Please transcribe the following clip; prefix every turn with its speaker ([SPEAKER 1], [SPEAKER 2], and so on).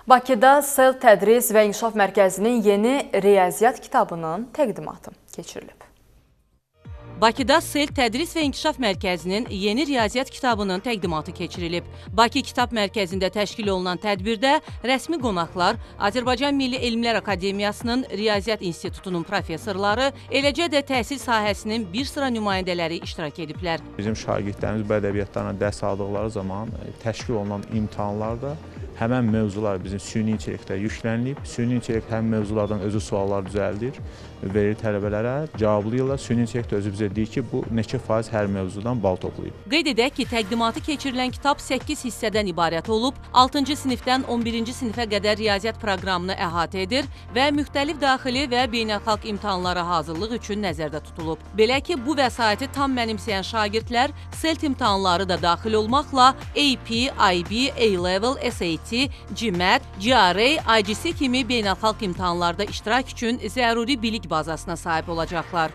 [SPEAKER 1] Bakıda SEL Tədris və İnkişaf Mərkəzinin yeni riyaziyyat kitabının təqdimatı keçirilib.
[SPEAKER 2] Bakıda SEL Tədris və İnkişaf Mərkəzinin yeni riyaziyyat kitabının təqdimatı keçirilib. Bakı Kitab Mərkəzində təşkil olunan tədbirdə rəsmi qonaqlar Azərbaycan Milli Elmlər Akademiyasının Riyaziyyat İnstitutunun professorları, eləcə də təhsil sahəsinin bir sıra nümayəndələri iştirak ediblər.
[SPEAKER 3] Bizim şagirdlərimiz bu ədəbiyyatlarla dərs aldıqları zaman təşkil olunan imtahanlarda həmən mövzular bizim süni intellektə yüklənilib. Süni intellekt həmin mövzulardan özü suallar düzəldir, verir tələbələrə, cavablayırlar. Süni intellekt özü bizə deyir ki, bu neçə faiz hər mövzudan bal toplayıb.
[SPEAKER 2] Qeyd edək ki, təqdimatı keçirilən kitab 8 hissədən ibarət olub, 6-cı sinifdən 11-ci sinifə qədər riyaziyyat proqramını əhatə edir və müxtəlif daxili və beynəlxalq imtahanlara hazırlıq üçün nəzərdə tutulub. Belə ki, bu vəsaiti tam mənimsəyən şagirdlər SELT imtahanları da daxil olmaqla AP, IB, A-Level, SAT, GMAT, GRE, IGC kimi beynəlxalq imtahanlarda iştirak üçün zəruri bilik bazasına sahib olacaqlar.